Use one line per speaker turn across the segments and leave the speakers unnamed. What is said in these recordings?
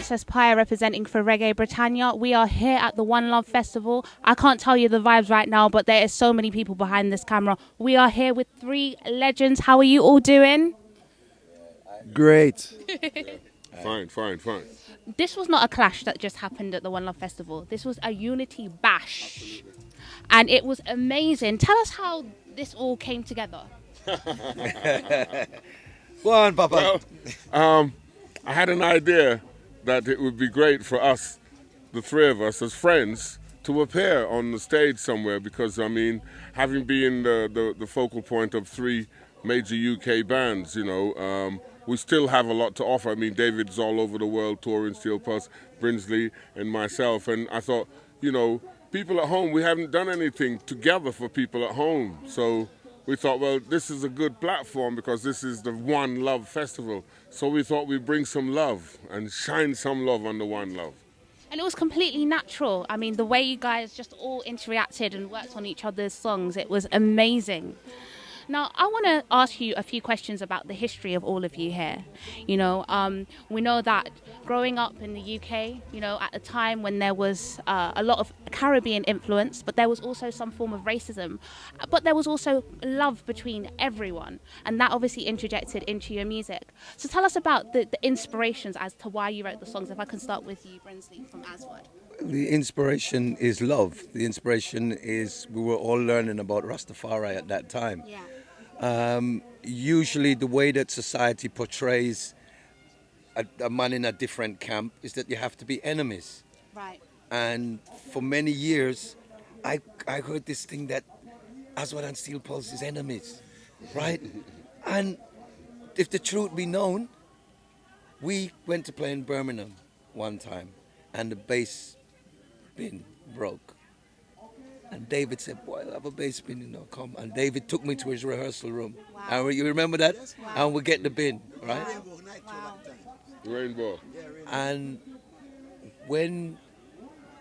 Princess Pyhia representing for Reggae Britannia. We are here at the One Love Festival. I can't tell you the vibes right now, but there is so many people behind this camera. We are here with three legends. How are you all doing?
Great.
Fine.
This was not a clash that just happened at the One Love Festival. This was a unity bash. And it was amazing. Tell us how this all came together.
Go on, Papa.
Well, I had an idea that it would be great for us, the three of us as friends, to appear on the stage somewhere because, I mean, having been the focal point of three major UK bands, we still have a lot to offer. I mean, David's all over the world touring Steel Pulse, Brinsley and myself, and I thought, people at home, we haven't done anything together for people at home. So we thought, well, this is a good platform because this is the One Love Festival. So we thought we'd bring some love and shine some love on the One Love.
And it was completely natural. I mean, the way you guys just all interacted and worked on each other's songs, it was amazing. Now, I want to ask you a few questions about the history of all of you here. We know that growing up in the UK, at a time when there was a lot of Caribbean influence, but there was also some form of racism, but there was also love between everyone, and that obviously interjected into your music. So tell us about the inspirations as to why you wrote the songs. If I can start with you, Brinsley, from Aswad.
The inspiration is love. The inspiration is we were all learning about Rastafari at that time.
Yeah.
Usually the way that society portrays a man in a different camp is that you have to be enemies.
Right.
And for many years, I heard this thing that Aswad and Steel Pulse is enemies, right? And if the truth be known, we went to play in Birmingham one time, and the bass bin broke. And David said, boy, I have a bass bin, come. And David took me to his rehearsal room.
Wow.
And you remember that?
Yes, wow.
And we get the bin, right?
Wow.
Rainbow.
And when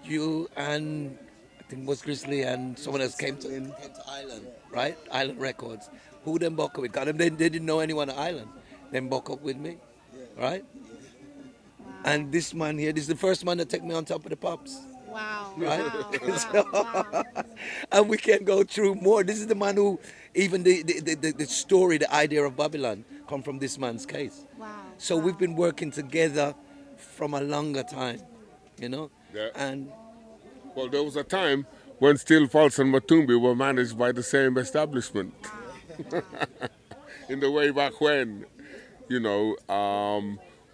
you and I think it was Grizzly and someone else came to Island, right? Island Records. Who then buck up with? God, they didn't know anyone at Island. Then buck up with me, right?
Wow.
And this man here, this is the first man that took me on Top of the Pops.
Wow.
Right?
Wow.
And we can go through more. This is the man who, even the story, the idea of Babylon, come from this man's case.
Wow.
So we've been working together from a longer time,
Yeah.
And
Well, there was a time when Steel Pulse and Matumbi were managed by the same establishment. In the way back when,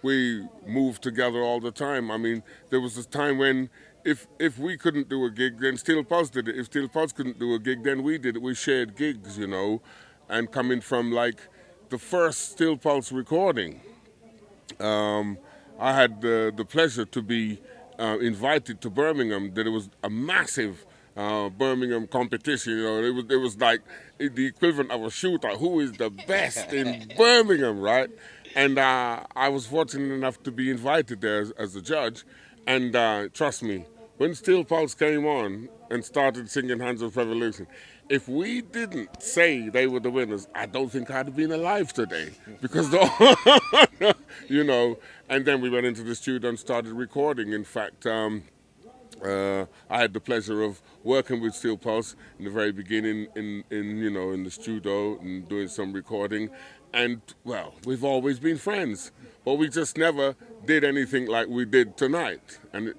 we moved together all the time. I mean, there was a time when if we couldn't do a gig, then Steel Pulse did it. If Steel Pulse couldn't do a gig, then we did it. We shared gigs, and coming from like the first Steel Pulse recording, I had the pleasure to be invited to Birmingham. That it was a massive Birmingham competition. It was like the equivalent of a shootout. Who is the best in Birmingham, right? And I was fortunate enough to be invited there as a judge. And trust me, when Steel Pulse came on and started singing Hands of Revolution, if we didn't say they were the winners, I don't think I'd have been alive today. Because, and then we went into the studio and started recording. In fact, I had the pleasure of working with Steel Pulse in the very beginning in the studio and doing some recording. And, well, we've always been friends. But we just never did anything like we did tonight. And,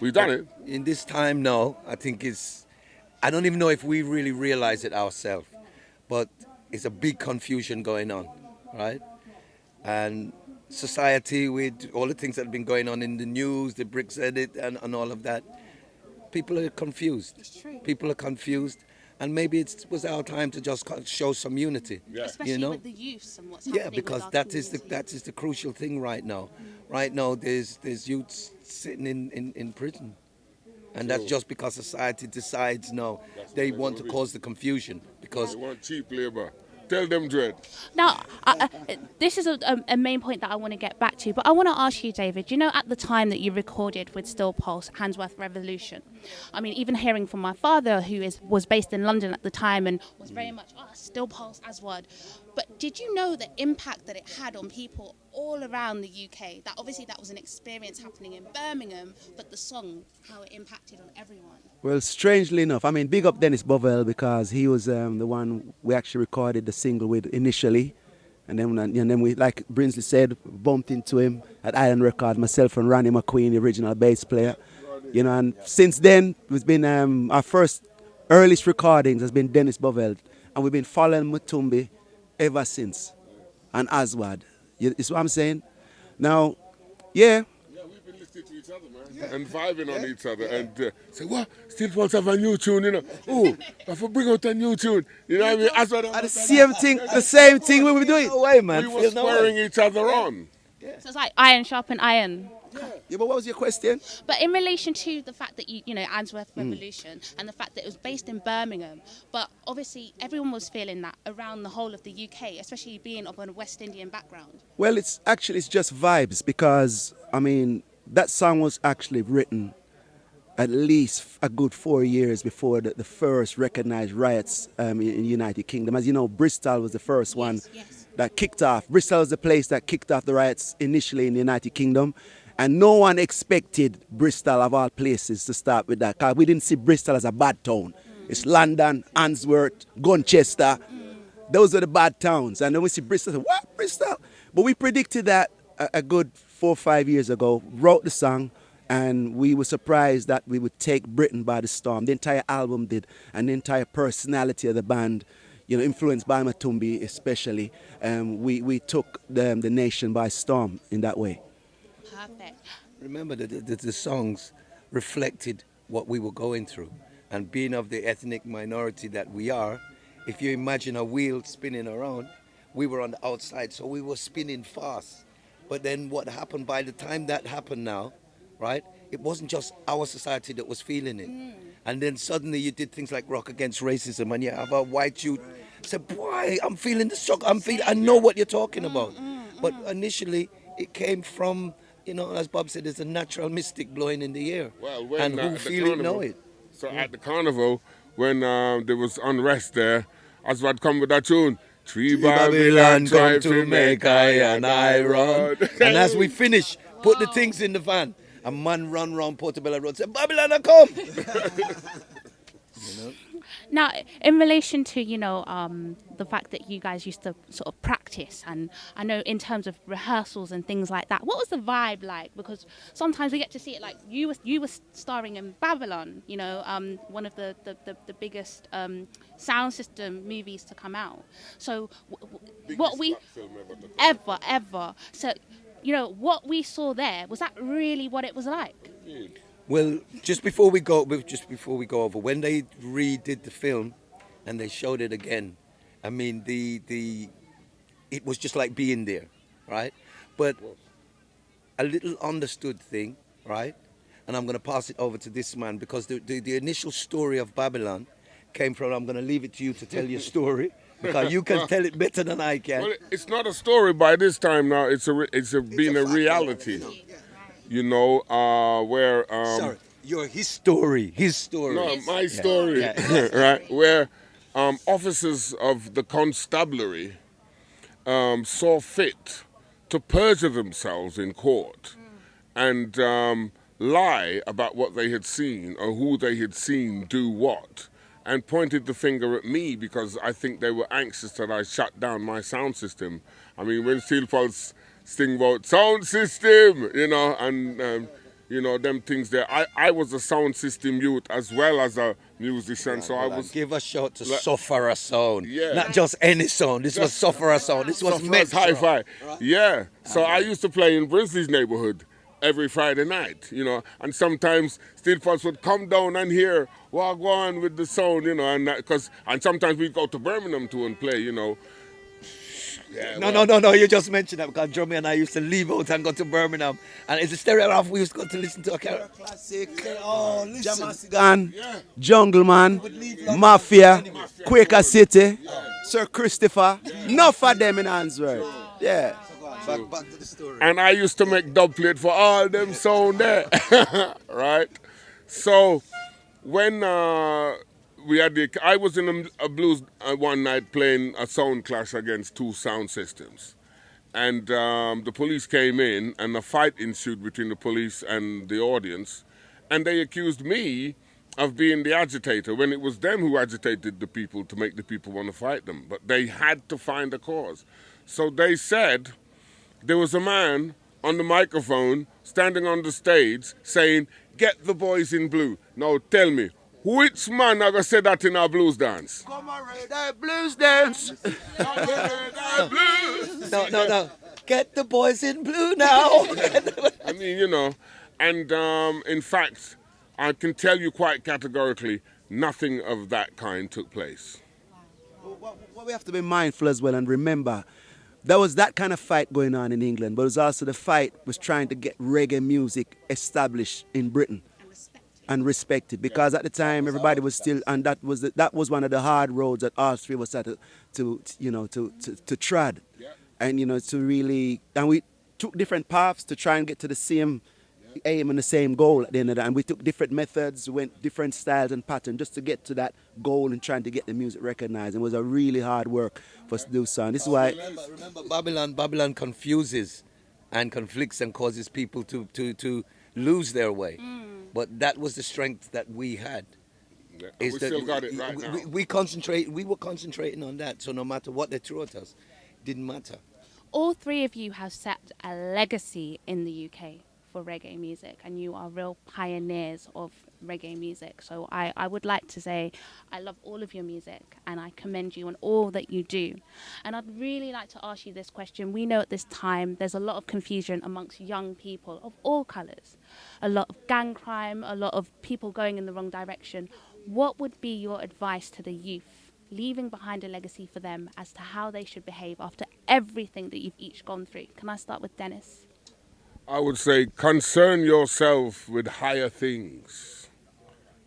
we've done it.
in this time now, I think I don't even know if we really realize it ourselves, but it's a big confusion going on, right? And society, with all the things that have been going on in the news, the bricks edit and all of that, people are confused.
It's true.
People are confused. And maybe it was our time to just show some unity.
Yeah.
Especially with the youths and what's happening.
Yeah, because
with our
that is
community.
the crucial thing right now. Right now, there's youths sitting in prison, and that's just because society decides no, they want to cause the confusion because
They want cheap labor. Tell them, Dread.
Now, this is a main point that I want to get back to, but I want to ask you, David, at the time that you recorded with Steel Pulse, Handsworth Revolution, I mean, even hearing from my father, who was based in London at the time and was very much, Steel Pulse, Aswad, But did you know the impact that it had on people all around the UK? That obviously that was an experience happening in Birmingham, but the song, how it impacted on everyone.
Well, strangely enough, I mean, big up Dennis Bovell because he was the one we actually recorded the single with initially. And then we, like Brinsley said, bumped into him at Island Record, myself and Ronnie McQueen, the original bass player. And since then, it's been our first earliest recordings has been Dennis Bovell. And we've been following Matumbi ever since. And Aswad. You see what I'm saying? Now, yeah.
Yeah, we've been listening to each other, man, and vibing on each other, and say, what? Still Pulse have a new tune, you know? Oh, I have to bring out a new tune. You know what I mean? Aswad,
And the same thing we were doing.
No way, man.
we were spurring each other on.
So it's like iron sharpen iron.
Yeah, but what was your question?
But in relation to the fact that you know, Answorth Revolution and the fact that it was based in Birmingham, but obviously everyone was feeling that around the whole of the UK, especially being of a West Indian background.
Well, it's just vibes because, I mean, that song was actually written at least a good 4 years before the first recognised riots in the United Kingdom. As you know, Bristol was the first one that kicked off. Bristol was the place that kicked off the riots initially in the United Kingdom. And no one expected Bristol, of all places, to start with that. Because we didn't see Bristol as a bad town. It's London, Answorth, Gunchester. Those are the bad towns. And then we see Bristol, what, Bristol? But we predicted that a good 4 or 5 years ago, wrote the song, and we were surprised that we would take Britain by the storm. The entire album did, and the entire personality of the band, influenced by Matumbi especially, we took the nation by storm in that way.
Perfect.
Remember that the songs reflected what we were going through. And being of the ethnic minority that we are, if you imagine a wheel spinning around, we were on the outside, so we were spinning fast. But then what happened by the time that happened now, right, it wasn't just our society that was feeling it. And then suddenly you did things like Rock Against Racism, and you have a white youth say, boy, I'm feeling the shock, I know what you're talking about. But initially, it came from, as Bob said, there's a natural mystic blowing in the air.
Well, when,
and who feel it know it.
So at the carnival, when there was unrest there, Aswad come with that tune. Three Babylon come to make I and I run.
And as we finish, put the things in the van. A man run round Portobello Road, say, Babylon, I come.
Now, in relation to, the fact that you guys used to sort of practice, and I know in terms of rehearsals and things like that, what was the vibe like? Because sometimes we get to see it like you were starring in Babylon, one of the biggest sound system movies to come out. So what we ever. So, what we saw there, was that really what it was like?
Well, just before we go over, when they redid the film and they showed it again, I mean, it was just like being there, right? But a little understood thing, right? And I'm going to pass it over to this man because the initial story of Babylon came from, I'm going to leave it to you to tell your story because you can tell it better than I can.
Well, it's not a story by this time now. It's been a reality. Where...
Sorry, his story.
No, my story, right? Where officers of the constabulary saw fit to perjure themselves in court and lie about what they had seen or who they had seen do what, and pointed the finger at me because I think they were anxious that I shut down my sound system. I mean, when Steel Pulse sing about sound system, and them things there. I was a sound system youth as well as a musician, so I was...
Give a shout to Sufferer Sound. Yeah. Not just any sound. This was Sufferer Sound. This was Metro.
Hi-Fi. Right. Yeah. So I used to play in Brinsley's neighborhood every Friday night, and sometimes Steel Pulse would come down and hear Wagwan with the sound, and sometimes we'd go to Birmingham too and play, Yeah,
no, you just mentioned that because Jeremy and I used to leave out and go to Birmingham, and it's a stereo we used to go to listen to a
classic. Jamasigan, Jungle Man, Mafia, Quaker City, Sir Christopher, enough of them in Answorth. Yeah.
Back to the story.
And I used to make dub plate for all them sound there, right? So when I was in a blues one night playing a sound clash against two sound systems. And the police came in and a fight ensued between the police and the audience. And they accused me of being the agitator when it was them who agitated the people to make the people want to fight them. But they had to find a cause. So they said there was a man on the microphone standing on the stage saying, "Get the boys in blue." Now tell me, which man ever said that in our blues dance?
Come on, that blues dance.
No. Get the boys in blue now.
I mean, you know, and in fact, I can tell you quite categorically, nothing of that kind took place.
What we have to be mindful as well and remember, there was that kind of fight going on in England, but it was also the fight was trying to get reggae music established in Britain and respected, because at the time everybody was still, and that was one of the hard roads that all three was had to tread, and to really, and we took different paths to try and get to the same aim and the same goal at the end of that, and we took different methods, went different styles and patterns just to get to that goal and trying to get the music recognized. It was a really hard work for us to do so. And this is why
remember Babylon confuses and conflicts and causes people to lose their way. But that was the strength that we had.
Yeah, we still got it right now.
We were concentrating on that, so no matter what they threw at us, it didn't matter.
All three of you have set a legacy in the UK for reggae music, and you are real pioneers of reggae music. So I would like to say I love all of your music and I commend you on all that you do. And I'd really like to ask you this question. We know at this time there's a lot of confusion amongst young people of all colours, a lot of gang crime, a lot of people going in the wrong direction. What would be your advice to the youth, leaving behind a legacy for them as to how they should behave after everything that you've each gone through? Can I start with Dennis?
I would say concern yourself with higher things,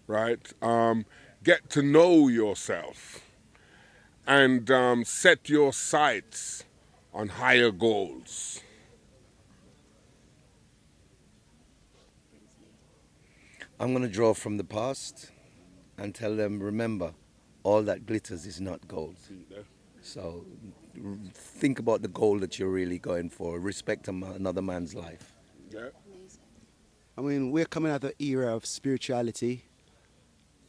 right? Get to know yourself and set your sights on higher goals.
I'm going to draw from the past and tell them, remember, all that glitters is not gold. So think about the goal that you're really going for. Respect another man's life.
Yeah.
I mean, we're coming out of an era of spirituality,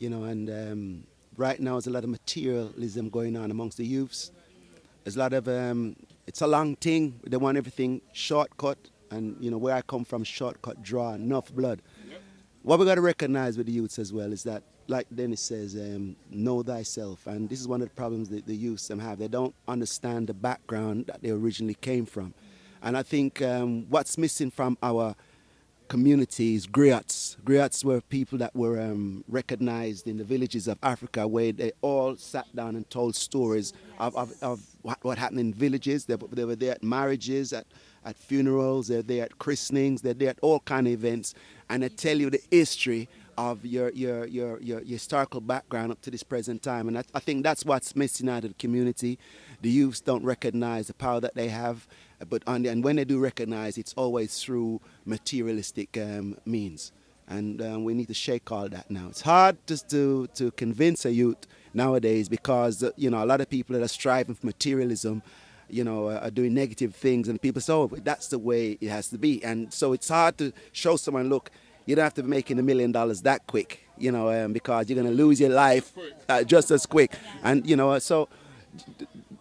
and right now there's a lot of materialism going on amongst the youths. There's a lot of, it's a long thing. They want everything shortcut, and where I come from, shortcut draw enough blood. Yep. What we got to recognize with the youths as well is that, like Dennis says, know thyself. And this is one of the problems that the youths have. They don't understand the background that they originally came from. And I think what's missing from our community is griots. Griots were people that were recognized in the villages of Africa, where they all sat down and told stories of what happened in villages. They were there at marriages, at funerals, they're there at christenings, they're there at all kind of events, and they tell you the history of your historical background up to this present time. And I think that's what's missing out of the community. The youths don't recognize the power that they have, and when they do recognize, it's always through materialistic means. And we need to shake all that now. It's hard just to convince a youth nowadays, because a lot of people that are striving for materialism are doing negative things, and people say, oh, that's the way it has to be. And so it's hard to show someone, look, you don't have to be making $1 million that quick, because you're going to lose your life just as quick. And, so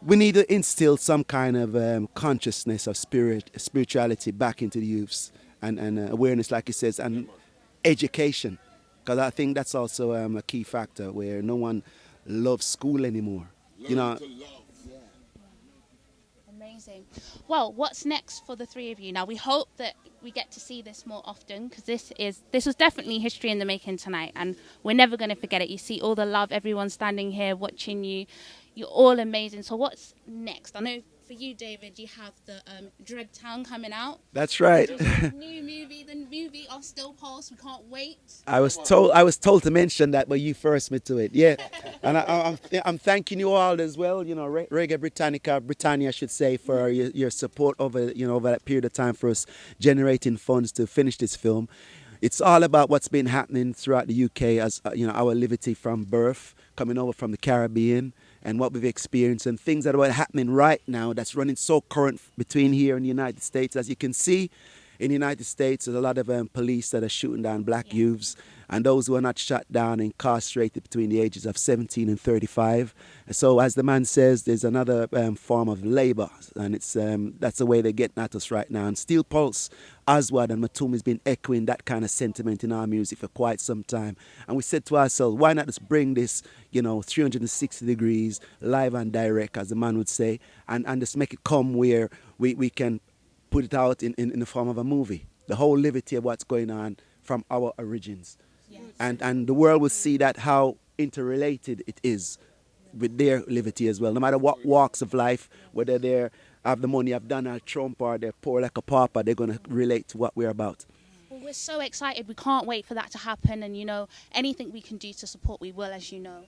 we need to instill some kind of consciousness of spirituality back into the youths, and awareness, like he says, and education. Because I think that's also a key factor, where no one loves school anymore.
Amazing. Well, what's next for the three of you? Now, we hope that we get to see this more often, because this was definitely history in the making tonight, and we're never going to forget it. You see all the love, everyone standing here watching you. You're all amazing. So what's next? I know for you, David, you have the Dread Town coming out.
That's right.
New movie, the movie of Still Pulse. We can't wait.
I was told to mention that, but you forced me to it. Yeah, and I'm thanking you all as well. Reggae Britannia, I should say, for your support over that period of time for us generating funds to finish this film. It's all about what's been happening throughout the UK as our liberty from birth, coming over from the Caribbean, and what we've experienced and things that are happening right now that's running so current between here and the United States. As you can see, in the United States, there's a lot of police that are shooting down black youths, and those who are not shot down incarcerated between the ages of 17 and 35. So, as the man says, there's another form of labor, and that's the way they're getting at us right now. And Steel Pulse, Aswad, and Matumbi has been echoing that kind of sentiment in our music for quite some time. And we said to ourselves, why not just bring this, 360 degrees, live and direct, as the man would say, and just make it come where we can put it out in the form of a movie. The whole liberty of what's going on from our origins. Yes. And the world will see that how interrelated it is with their liberty as well. No matter what walks of life, whether they have the money of Donald Trump or they're poor like a pauper, they're going to relate to what we're about.
Well, we're so excited. We can't wait for that to happen. And, anything we can do to support, we will, as you know.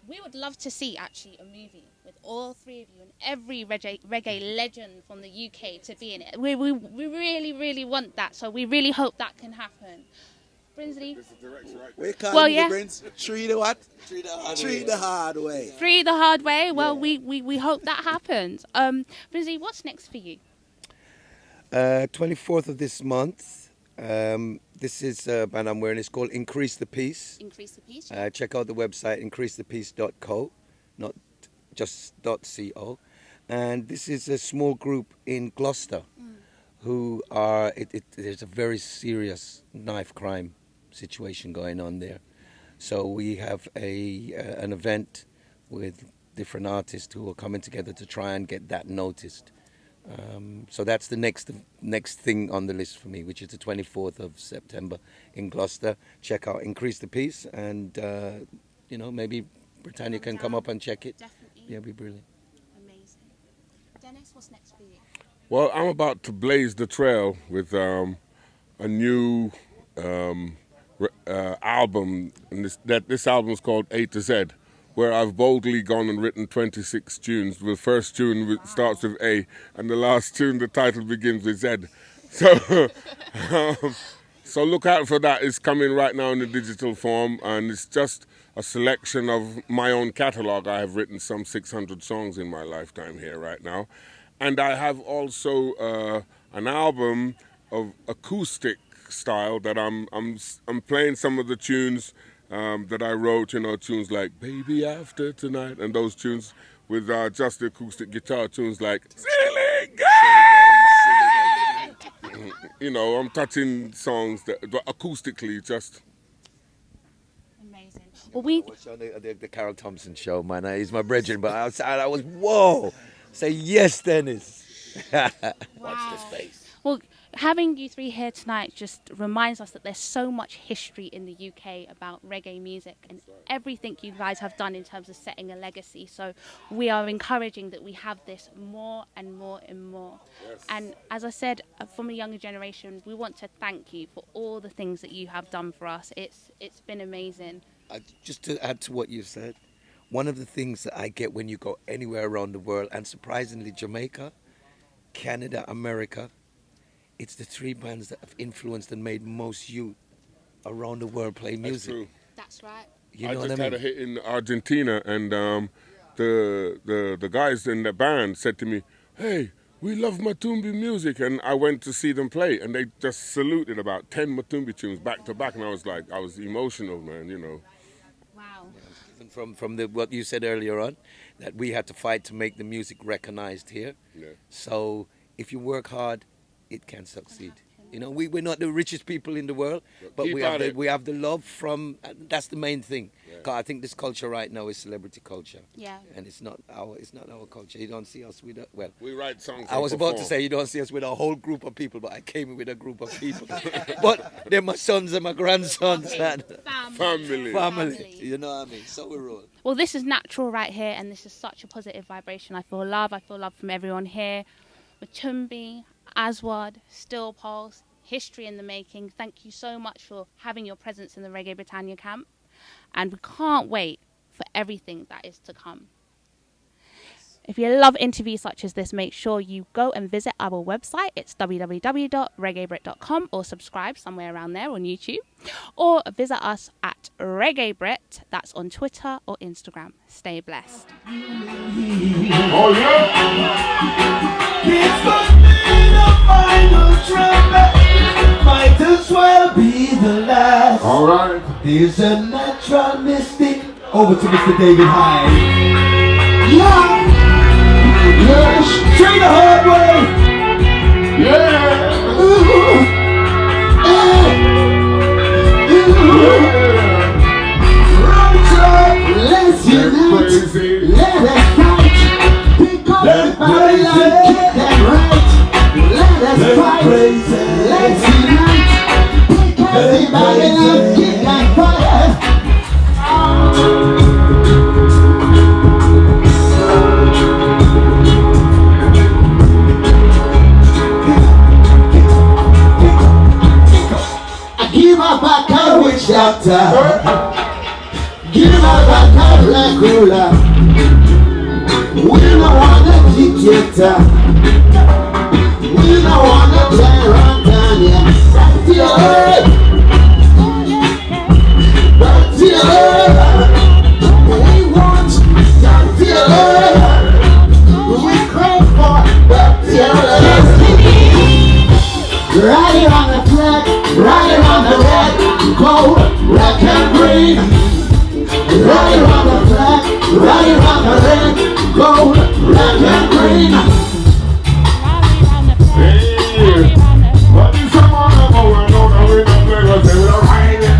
We would love to see, actually, a movie with all three of you and every reggae legend from the UK to be in it. We really, really want that. So we really hope that can happen. Brinsley?
We call it Brins. Three the what? Three the hard way.
Three the hard way. Well, we hope that happens. Brinsley, what's next for you?
24th of this month. This is a band I'm wearing. It's called Increase the Peace.
Increase the Peace.
Check out the website, increasethepeace.co, not just .co. And this is a small group in Gloucester who are, there's a very serious knife crime situation going on there. So we have an event with different artists who are coming together to try and get that noticed. So that's the next thing on the list for me, which is the 24th of September in Gloucester. Check out Increase the Peace, and maybe Britannia can come up and check it.
Definitely.
Yeah, it'd be brilliant.
Amazing. Dennis, what's next for you?
Well, I'm about to blaze the trail with a new album, and this album is called A to Z, where I've boldly gone and written 26 tunes. The first tune starts with A, and the last tune, the title begins with Z. So, so look out for that. It's coming right now in the digital form, and it's just a selection of my own catalogue. I have written some 600 songs in my lifetime here right now. And I have also an album of acoustic style that I'm playing some of the tunes that I wrote, tunes like Baby After Tonight, and those tunes with just the acoustic guitar tunes like Silly Girl! I'm touching songs that acoustically just...
Amazing. Well, we...
Watch on the Carol Thompson show, man. He's my brethren, but outside I was, whoa! Say yes, Dennis.
Wow.
Watch the space.
Well, having you three here tonight just reminds us that there's so much history in the UK about reggae music and everything you guys have done in terms of setting a legacy. So we are encouraging that we have this more and more and more. Yes. And as I said, from a younger generation, we want to thank you for all the things that you have done for us. It's been amazing.
Just to add to what you said, one of the things that I get when you go anywhere around the world, and surprisingly Jamaica, Canada, America, it's the three bands that have influenced and made most youth around the world play music.
True.
That's right.
I just had a hit in Argentina, and the guys in the band said to me, "Hey, we love Matumbi music," and I went to see them play, and they just saluted about 10 Matumbi tunes back to back, and I was emotional, man,
Wow.
Yeah, from what you said earlier on, that we had to fight to make the music recognized here.
Yeah.
So if you work hard, it can succeed. We're not the richest people in the world, but we have the love from. That's the main thing. Yeah. 'Cause I think this culture right now is celebrity culture.
Yeah.
And it's not our culture. You don't see us with
we write songs.
I was about to say you don't see us with a whole group of people, but I came with a group of people. But they're my sons and my grandsons. And family. You know what I mean? So we roll.
Well, this is natural right here, and this is such a positive vibration. I feel love from everyone here. Matumbi, Aswad, Steel Pulse, history in the making. Thank you so much for having your presence in the Reggae Britannia camp. And we can't wait for everything that is to come. If you love interviews such as this, make sure you go and visit our website. It's www.reggaebrit.com, or subscribe somewhere around there on YouTube. Or visit us at Reggae Brit. That's on Twitter or Instagram. Stay blessed.
Oh, yeah?
It's gonna be the final trumpet. Might as well be the last.
All right.
There's a natural mystic. Over to Mr. David Hinds. Yeah. Yes. Three The HardWay.
Yeah.
Ooh. Right up. Let's unite. Let us fight. Pick up everybody and get them right. Let us fight. Let's unite. Pick up everybody and get that fire. Give up a car witch doctor. Give up a car like cooler. We don't want a dictator. We don't want a tyrannia. Back to your head. Back to your head. We want back to your head. We crave for back to your head. Riding on the flag, riding on the red, gold, black and green. Riding on the flag, riding on the red, gold, black and green.
Hey, what is someone going on with the players? They will ride it,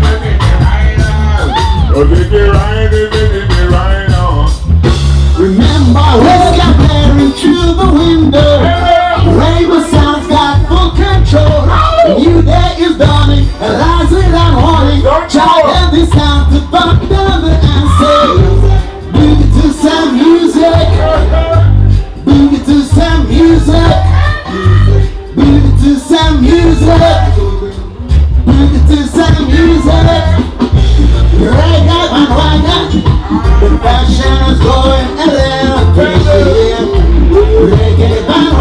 oh, they can ride it, ride on.
Remember, we got staring through the window. Rainbow sounds got full control. A new day is dawning, and lies without warning. Child and this sound to bump down the answer. Boogie to some music. Boogie to some music. Boogie to some music. Boogie to some music. Reggae and wagga. The fashion is going around. Reggae and